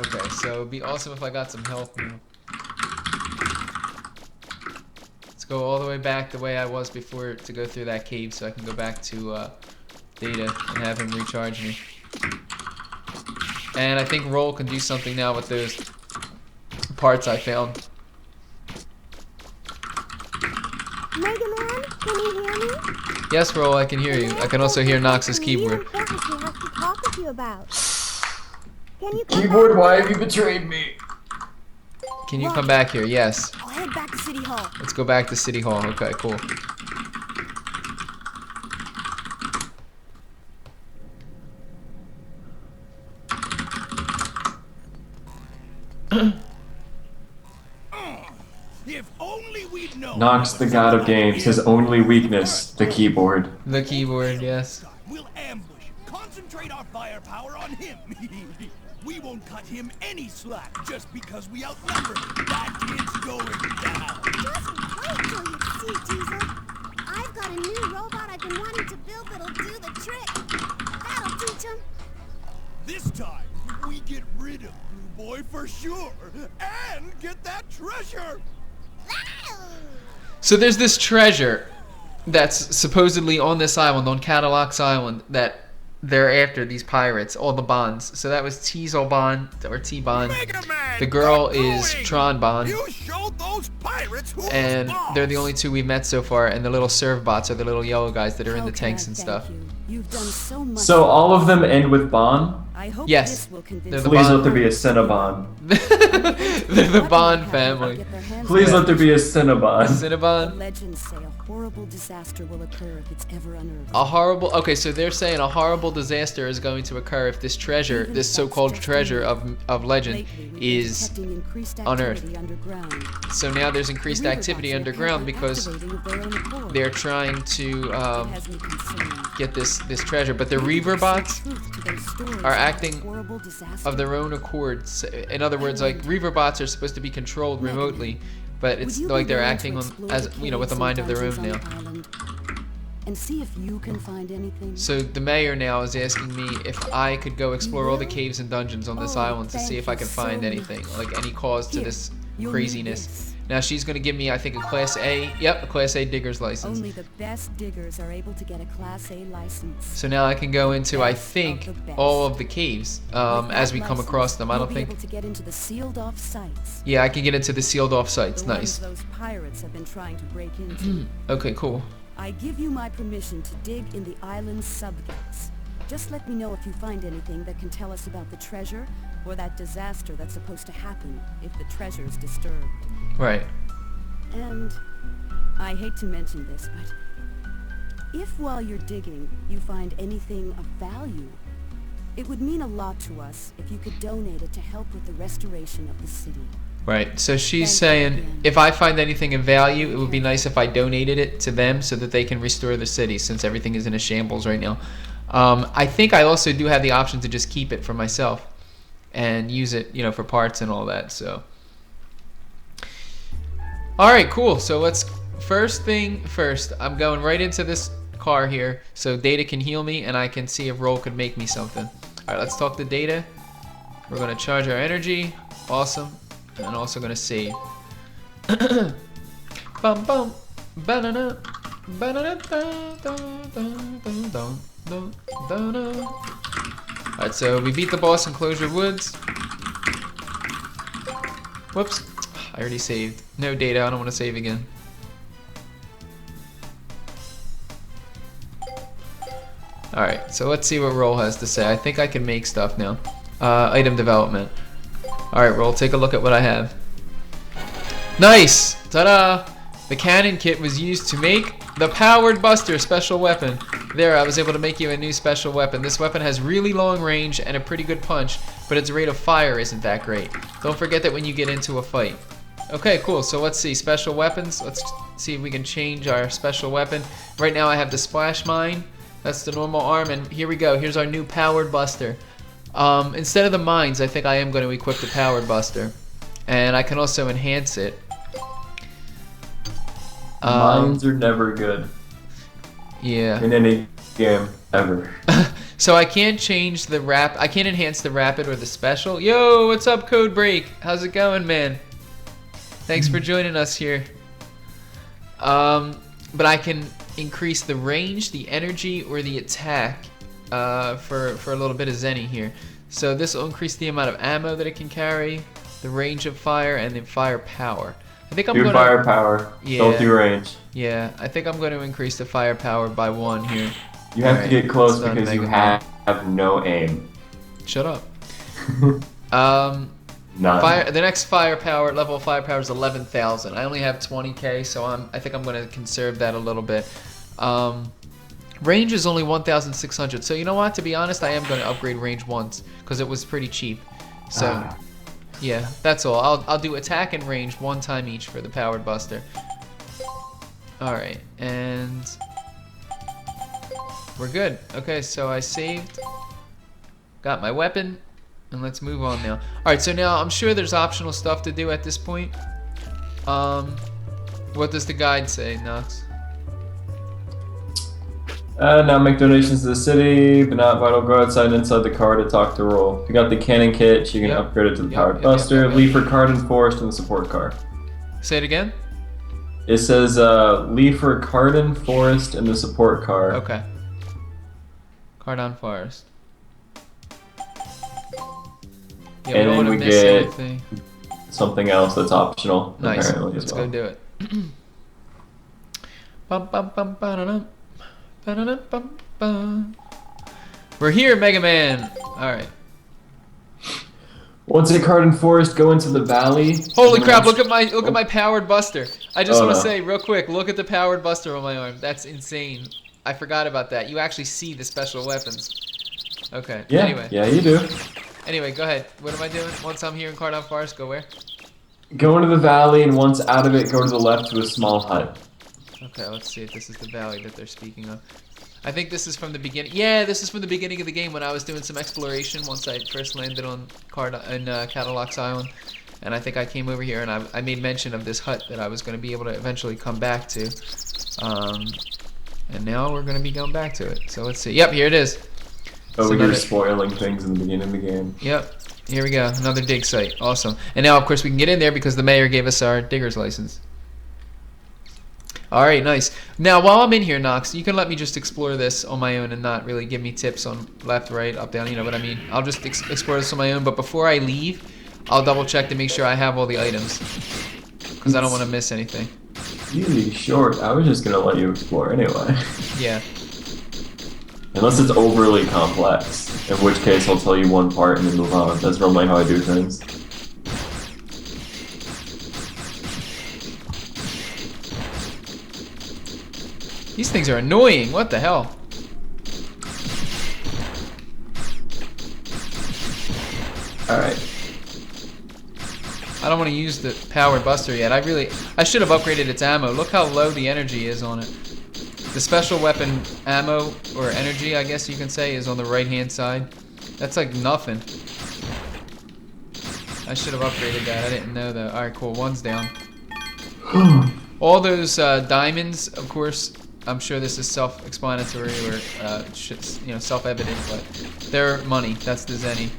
Okay, so it'd be awesome if I got some health now. Let's go all the way back the way I was before to go through that cave so I can go back to Data and have him recharge me. And I think Roll can do something now with those parts I found. Mega Man, can you hear me? Yes, Roll, I can hear you. I can also hear Nox's keyboard. He has to talk with you about. Can you Keyboard, why have you betrayed me? Can you come back here? Yes. I'll head back to City Hall. Let's go back to City Hall. Okay, cool. If only we'd known. Nox, the god of games, his only weakness, the keyboard. The keyboard, yes. We'll ambush, concentrate our firepower on him. We won't cut him any slack just because we outnumber him. That kid's going down. Just wait till you see, Teaser. I've got a new robot I've been wanting to build that'll do the trick. That'll teach him. This time, we get rid of Blue Boy for sure, and get that treasure. So there's this treasure that's supposedly on this island, on Cadillac's Island, that they're after, these pirates, all the Bonds. So that was Teasel Bond, or T-Bond. The girl is Tron Bond. You showed those pirates who And was boss. they're the only two we've met so far, and the little serve bots are the little yellow guys that are in the tanks and stuff. You've done so much. So all of them end with Bon? I hope Yes. this will convince They're the Please Bond. let there be a Cinnabon. They're the Bond family. Please let there be a The Cinnabon. Cinnabon. legends say a horrible disaster will occur if it's ever unearthed. A horrible, okay, so they're saying a horrible disaster is going to occur if this treasure, this so-called treasure of legend, Lately, we've been is detecting increased unearthed. activity underground. So now there's increased The river activity bots are underground apparently because activating of their own accord. they're trying to It has me concerned. get this treasure, but the Reaver bots are acting of their own accords. In other words, like Reaver bots are supposed to be controlled remotely, but it's like they're acting on as with a mind of their own now. And see if you can find anything. So the mayor now is asking me if I could go explore all the caves and dungeons on this island to see if I can find anything, like any cause to this craziness. Now she's gonna give me, I think, a Class A. Yep, a Class A digger's license. Only the best diggers are able to get a Class A license. So now I can go into, I think, all of the caves as we come across them. I don't think. Able to get into the sealed off sites. Yeah, I can get into the sealed off sites. The ones Nice. those pirates have been trying to break into. Okay, cool. I give you my permission to dig in the island's subgates. Just let me know if you find anything that can tell us about the treasure or that disaster that's supposed to happen if the treasure's disturbed. Right. And I hate to mention this, but if while you're digging you find anything of value, it would mean a lot to us if you could donate it to help with the restoration of the city. Right. So she's saying if I find anything of value, it would be nice if I donated it to them so that they can restore the city since everything is in a shambles right now. I think I also do have the option to just keep it for myself and use it, you know, for parts and all that. So. All right, cool. So let's first thing first. I'm going right into this car here so Data can heal me and I can see if Roll could make me something. All right, let's talk to Data. We're gonna charge our energy. Awesome. And also gonna save. Bum bum. Banana. Banana. Alright, so we beat the boss in Closure Woods. Whoops. I already saved. No Data, I don't want to save again. Alright, so let's see what Roll has to say. I think I can make stuff now. Item development. Alright, Roll, take a look at what I have. Nice! Ta-da! The cannon kit was used to make the Powered Buster special weapon. There, I was able to make you a new special weapon. This weapon has really long range and a pretty good punch, but its rate of fire isn't that great. Don't forget that when you get into a fight. Okay, cool. So let's see. Special weapons. Let's see if we can change our special weapon. Right now I have the Splash Mine. That's the normal arm, and here we go. Here's our new Powered Buster. Instead of the mines, I think I am going to equip the Powered Buster. And I can also enhance it. Mines are never good. Yeah. In any game, ever. So I can't change the I can't enhance the rapid or the special. Yo, what's up, Code Break? How's it going, man? Thanks for joining us here. But I can increase the range, the energy, or the attack for a little bit of Zenny here. So this will increase the amount of ammo that it can carry, the range of fire, and the fire power. I think I'm do gonna firepower. Yeah. Don't do range. Yeah, I think I'm going to increase the firepower by 1 here. You have Alright, to get close it's done, because you Mega Man. have no aim. Shut up. None. The next firepower level of firepower is 11,000. I only have 20k, so I think I'm going to conserve that a little bit. Range is only 1,600. So you know what? To be honest, I am going to upgrade range once because it was pretty cheap. So. Yeah, that's all. I'll do attack and range 1 time each for the powered buster. Alright, and we're good. Okay, so I saved, got my weapon, and let's move on now. Alright, so now I'm sure there's optional stuff to do at this point. What does the guide say, Nox? Now make donations to the city, but not vital. Go outside and inside the car to talk to Roll. If you got the cannon kit, you can upgrade it to the powered buster. Leave for card and forest in the support car. Say it again? It says leave for Cardin Forest in the support car. Okay. Cardon Forest. Yeah, And then we miss get anything. something else that's optional. Nice. Apparently, Let's as well. go do it. Bum, bum, bum, ba-da-dum. Ba-da-dum-bum-bum. We're here, Mega Man. All right. Once at Cardin Forest, go into the valley. Holy crap! Look at my powered buster. I just Oh, want to no. say real quick. Look at the powered buster on my arm. That's insane. I forgot about that. You actually see the special weapons. Okay. Yeah. Anyway. Yeah, you do. Anyway, go ahead. What am I doing? Once I'm here in Cardon Forest, go where? Go into the valley, and once out of it, go to the left to a small hut. Okay, let's see if this is the valley that they're speaking of. I think this is from the beginning. Yeah, this is from the beginning of the game when I was doing some exploration once I first landed on Cadillac's Island. And I think I came over here and I made mention of this hut that I was going to be able to eventually come back to. And now we're going to be going back to it. So let's see. Yep, here it is. Oh, you're spoiling things in the beginning of the game. Yep, here we go. Another dig site. Awesome. And now, of course, we can get in there because the mayor gave us our digger's license. Alright, nice. Now, while I'm in here, Nox, you can let me just explore this on my own and not really give me tips on left, right, up, down, you know what I mean. I'll just explore this on my own, but before I leave, I'll double check to make sure I have all the items. Because I don't want to miss anything. Really short. I was just going to let you explore anyway. Yeah. Unless it's overly complex, in which case I'll tell you one part and then move on. That's normally how I do things. These things are annoying. What the hell? Alright. I don't want to use the powered buster yet. I should have upgraded its ammo. Look how low the energy is on it. The special weapon ammo, or energy, I guess you can say, is on the right-hand side. That's like nothing. I should have upgraded that. I didn't know that. Alright, cool. One's down. All those diamonds, of course, I'm sure this is self-explanatory or self-evident, but they're money. That's the Zenny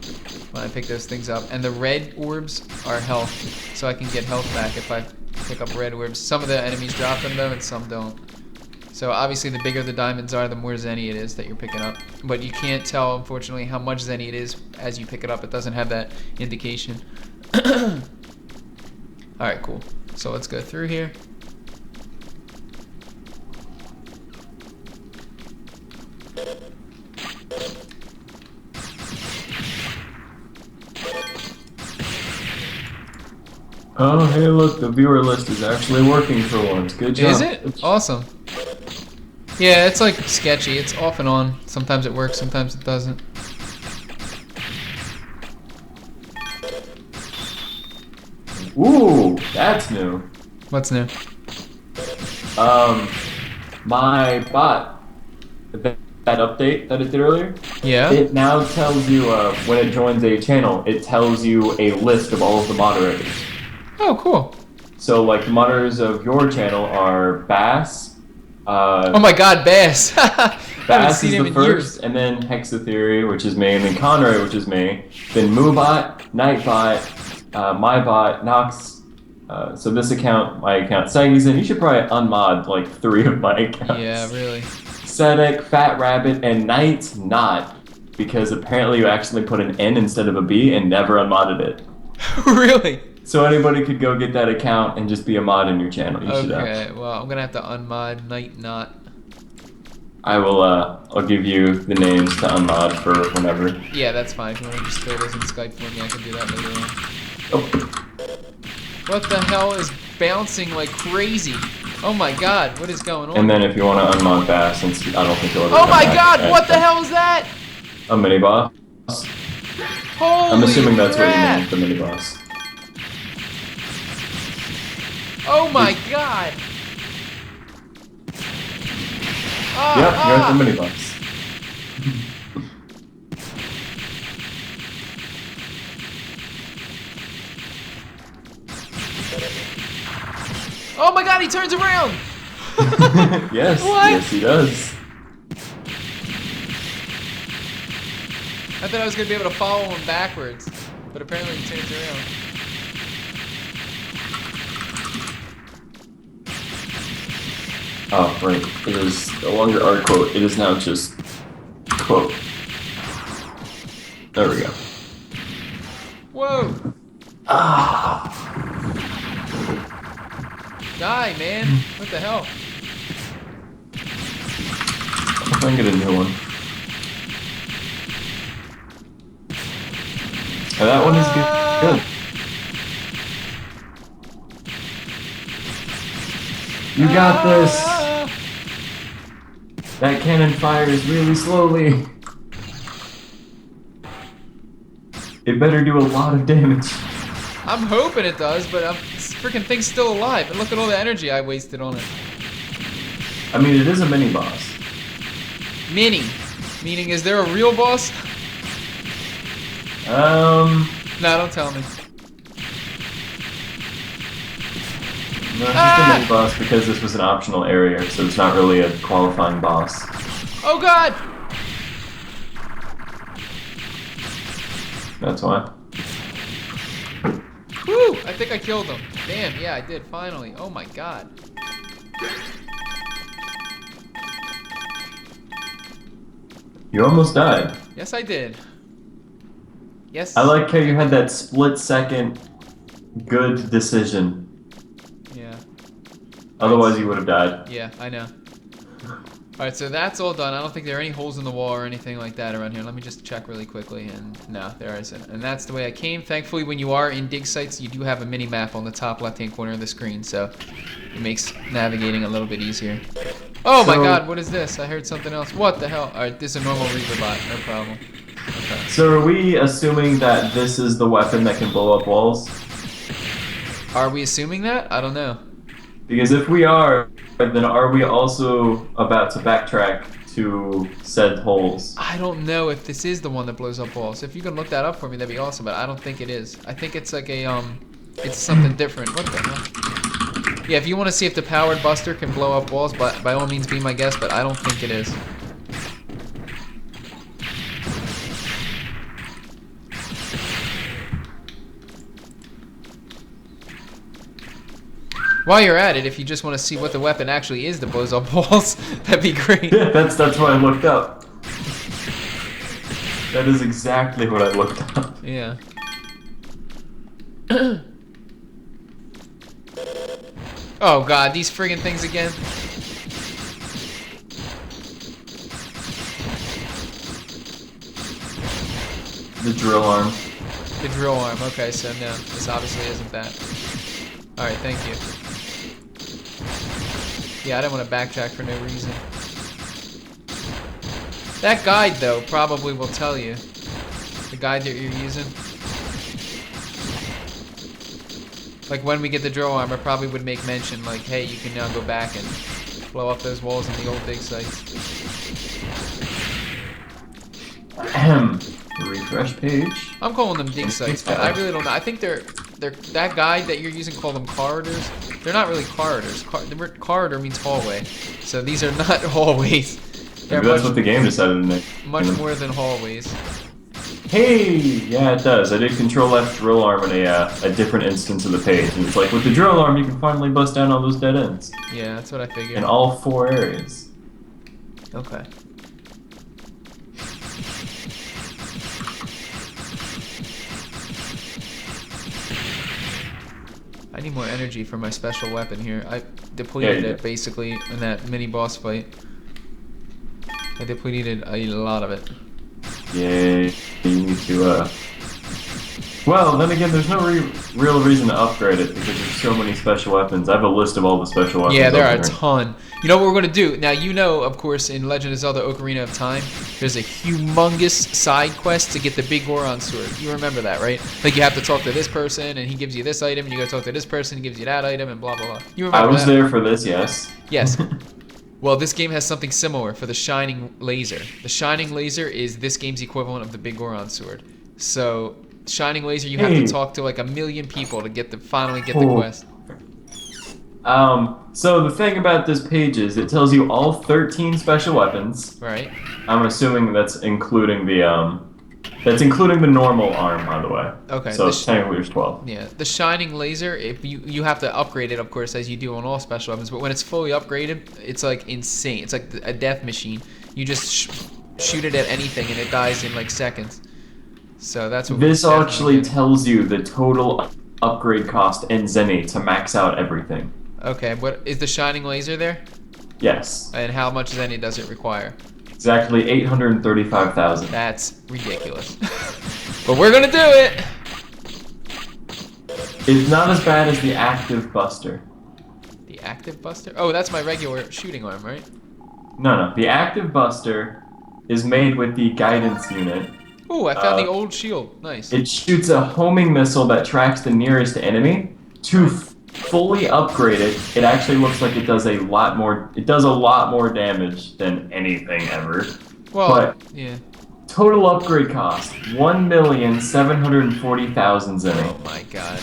when I pick those things up. And the red orbs are health, so I can get health back if I pick up red orbs. Some of the enemies drop them though, and some don't. So obviously the bigger the diamonds are, the more Zenny it is that you're picking up. But you can't tell, unfortunately, how much Zenny it is as you pick it up. It doesn't have that indication. Alright, cool. So let's go through here. Oh, hey, look, the viewer list is actually working for once. Good job. Is it? Awesome. Yeah, it's like sketchy. It's off and on. Sometimes it works, sometimes it doesn't. Ooh, that's new. What's new? My bot, that update that it did earlier, Yeah? it now tells you, when it joins a channel, it tells you a list of all of the moderators. Oh, cool. So, like, the moderators of your channel are Bass, Oh my God, Bass! I haven't Bass seen is him the in first, years. and then Hexatheory, which is me, and then Conroy, which is me. Then Moobot, Nightbot, MyBot, Nox. So this account, my account, Saggy's in. You should probably unmod like 3 of my accounts. Yeah, really. Sedek, Fat Rabbit, and Knight's not, because apparently you actually put an N instead of a B and never unmodded it. Really? So anybody could go get that account and just be a mod in your channel. You should have. Okay, well, I'm gonna have to unmod Night Not. I will, I'll give you the names to unmod for whenever. Yeah, that's fine. If you want to just throw those in Skype for me, I can do that later on. Oh. What the hell is bouncing like crazy? Oh my God, what is going on? And then if you want to unmod Bass, since I don't think you'll ever Oh come my back, God, what the hell is that? A mini boss. Holy I'm assuming that's what you crap. mean, the mini boss. Oh my God. Yep, you're the mini boss. Oh my God, he turns around. Yes, What? yes he does. I thought I was gonna be able to follow him backwards, but apparently he turns around. Oh, right. It is no longer our quote. It is now just quote. There we go. Whoa. Ah. Die, man. What the hell? I can get a new one. Oh, that one is good. You got this. That cannon fires really slowly. It better do a lot of damage. I'm hoping it does, but this freaking thing's still alive. And look at all the energy I wasted on it. I mean, it is a mini boss. Mini. Meaning, is there a real boss? No, No, don't tell me. it's just a mini boss because this was an optional area, so it's not really a qualifying boss. Oh God! That's why. Woo! I think I killed him. Damn, yeah, I did, finally. Oh my God. You almost died. Yes, I did. Yes. I like how you had that split second good decision. Yeah. Otherwise, you would have died. Yeah, I know. Alright, so that's all done. I don't think there are any holes in the wall or anything like that around here. Let me just check really quickly, and no, there isn't. And that's the way I came. Thankfully, when you are in dig sites, you do have a mini-map on the top left-hand corner of the screen, so it makes navigating a little bit easier. Oh my God, what is this? I heard something else. What the hell? Alright, this is a normal Reaper bot, no problem. Okay. So are we assuming that this is the weapon that can blow up walls? Are we assuming that? I don't know. Because if we are, then are we also about to backtrack to said holes? I don't know if this is the one that blows up walls. If you can look that up for me, that'd be awesome, but I don't think it is. I think it's like a, it's something different. What the hell? Yeah, if you want to see if the powered buster can blow up walls, by all means be my guest, but I don't think it is. While you're at it, if you just want to see what the weapon actually is that blows up walls, that'd be great. Yeah, that's what I looked up. That is exactly what I looked up. Yeah. Oh God, these friggin' things again. The drill arm. The drill arm. Okay, so no, this obviously isn't that. All right, thank you. Yeah, I didn't want to backtrack for no reason. That guide, though, probably will tell you. The guide that you're using. Like, when we get the drill arm, it probably would make mention, like, hey, you can now go back and blow up those walls in the old dig sites. Ahem. Refresh page. I'm calling them dig sites, but I really don't know. I think they're that guide that you're using, call them corridors. They're not really corridors. The word corridor means hallway. So these are not hallways. They're Maybe that's what the game decided to make. much more than hallways. Hey, yeah, it does. I did Control F drill arm in a different instance of the page, and it's like with the drill arm, you can finally bust down all those dead ends Yeah, that's what I figured. in all 4 areas. Okay. I need more energy for my special weapon here. I depleted Yeah, you it do. basically in that mini boss fight. I depleted a lot of it. Yay, you need to, Well, then again, there's no real reason to upgrade it because there's so many special weapons. I have a list of all the special weapons. Yeah, there are a over here. ton. You know what we're going to do? Now, you know, of course, in Legend of Zelda Ocarina of Time, there's a humongous side quest to get the big Goron sword. You remember that, right? Like, you have to talk to this person, and he gives you this item, and you got to talk to this person, he gives you that item, and blah, blah, blah. You remember I was that? there for this, yes. Yes. Well, this game has something similar for the Shining Laser. The Shining Laser is this game's equivalent of the Big Goron Sword. So, Shining Laser, you have Hey. to talk to like 1 million people to finally get the Cool. quest. So the thing about this page is it tells you all 13 special weapons. Right? I'm assuming that's including the normal arm, by the way. Okay, So this- technically there's 12. Yeah. The Shining Laser, if you have to upgrade it, of course, as you do on all special weapons. But when it's fully upgraded, it's like insane. It's like a death machine. You just shoot it at anything, and it dies in like seconds. So that's what This we're definitely actually getting. tells you the total upgrade cost in Zenny to max out everything. Okay, what is the Shining Laser there? Yes. And how much Zenny does it require? Exactly 835,000. That's ridiculous. But we're gonna do it! It's not as bad as the active buster. The Active Buster? Oh, that's my regular shooting arm, right? No. The active buster is made with the guidance unit. Ooh, I found the old shield. Nice. It shoots a homing missile that tracks the nearest enemy. To fully upgrade it, it actually looks like it does a lot more. It does a lot more damage than anything ever. Well, but- yeah. Total upgrade cost 1,740,000 Zenny. Oh my god.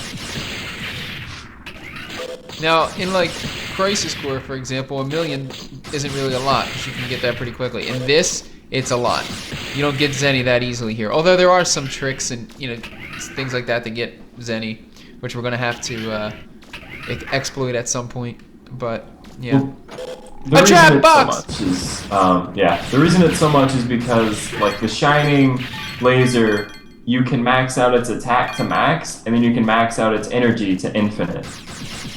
Now, in like Crisis Core, for example, 1 million isn't really a lot because you can get that pretty quickly. In this, it's a lot. You don't get Zenny that easily here. Although there are some tricks and things like that to get Zenny, which we're gonna have to exploit at some point. But yeah. Well, the A reason trap it's box! so much is, the reason it's so much is because, like, the Shining Laser, you can max out its attack to max, and then you can max out its energy to infinite.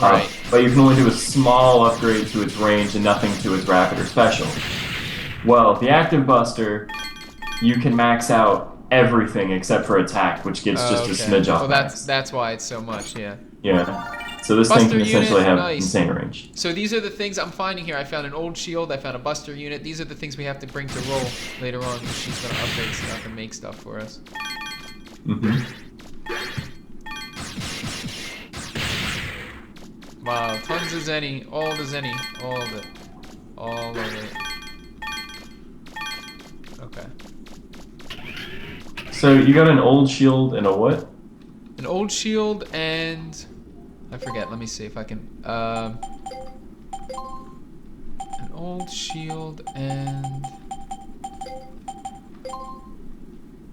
Right. But you can only do a small upgrade to its range and nothing to its rapid or special. Well, the Active Buster, you can max out everything except for attack, which gives just a smidge off Well, max. that's why it's so much, yeah. Yeah. So this thing Buster can essentially unit, have nice. insane range. So these are the things I'm finding here. I found an old shield. I found a Buster unit. These are the things we have to bring to Roll later on because she's going to upgrade stuff and make stuff for us. Mm-hmm. Wow, tons of Zenny. All the Zenny. All of it. All of it. Okay. So you got an old shield and a what? An old shield and... I forget. Let me see if I can... an old shield and...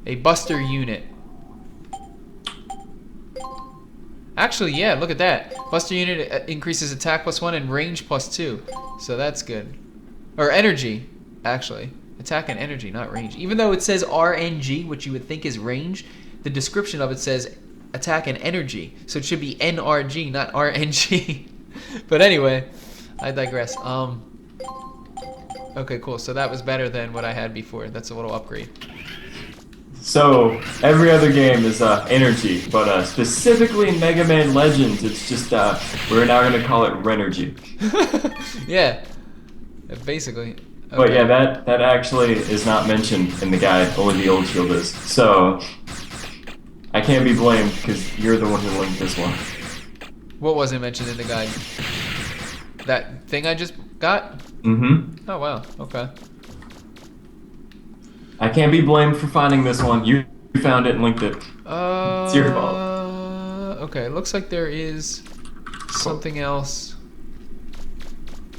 a Buster unit. Actually, yeah, look at that. Buster unit increases attack +1 and range +2. So that's good. Or energy, actually. Attack and energy, not range. Even though it says RNG, which you would think is range, the description of it says attack and energy. So it should be NRG, not RNG. But anyway, I digress. Okay, cool. So that was better than what I had before. That's a little upgrade. So every other game is energy, but specifically in Mega Man Legends, it's just we're now gonna call it Renergy. Yeah, basically. But yeah, that actually is not mentioned in the guide. Only the old shield is. So I can't be blamed because you're the one who linked this one. What wasn't mentioned in the guide? That thing I just got? Mm-hmm. Oh wow. Okay. I can't be blamed for finding this one. You found it and linked it. It's your fault. Okay, it looks like there is something else.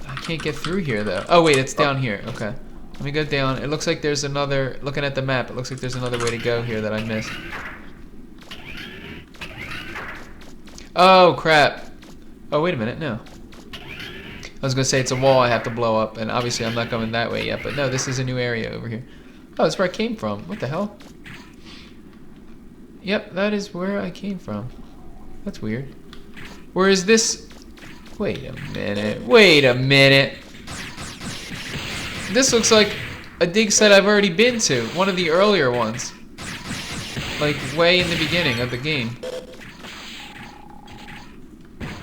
I can't get through here though. Oh wait, it's down here. Okay. Let me go down. It looks like there's another, looking at the map, it looks like there's another way to go here that I missed. Oh crap. Oh wait a minute, no. I was gonna say it's a wall I have to blow up, and obviously I'm not going that way yet, but no, this is a new area over here. Oh, that's where I came from. What the hell? Yep, that is where I came from. That's weird. Where is this? Wait a minute. Wait a minute. This looks like a dig site I've already been to. One of the earlier ones. Like way in the beginning of the game.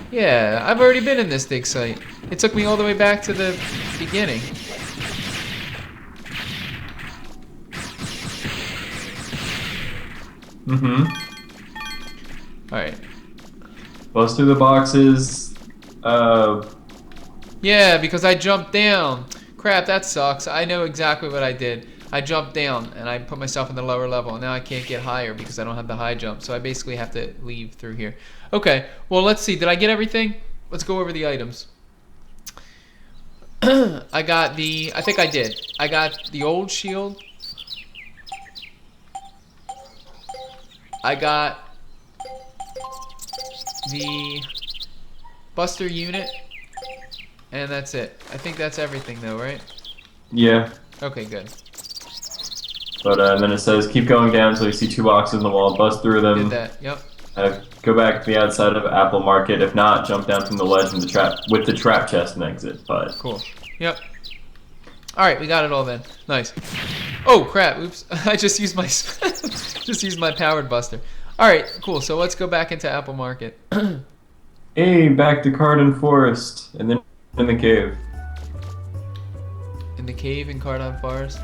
Yeah, I've already been in this dig site. It took me all the way back to the beginning. Mm-hmm. Alright. Bust through the boxes. Yeah, because I jumped down. Crap, that sucks. I know exactly what I did. I jumped down and I put myself in the lower level, and now I can't get higher because I don't have the high jump. So I basically have to leave through here. Okay, well let's see. Did I get everything? Let's go over the items. I think I did. I got the old shield. I got the Buster unit. And that's it. I think that's everything though, right? Yeah. Okay, good. But then it says keep going down until you see 2 boxes in the wall. Bust through them. Did that, yep. Go back to the outside of Apple Market. If not, jump down from the ledge in the trap with the trap chest and exit. But cool. Yep. Alright, we got it all then. Nice. Oh crap, oops. I just used my just used my powered buster. Alright, cool. So let's go back into Apple Market. hey, back to Cardon Forest and then in the cave. In the cave in Cardon Forest?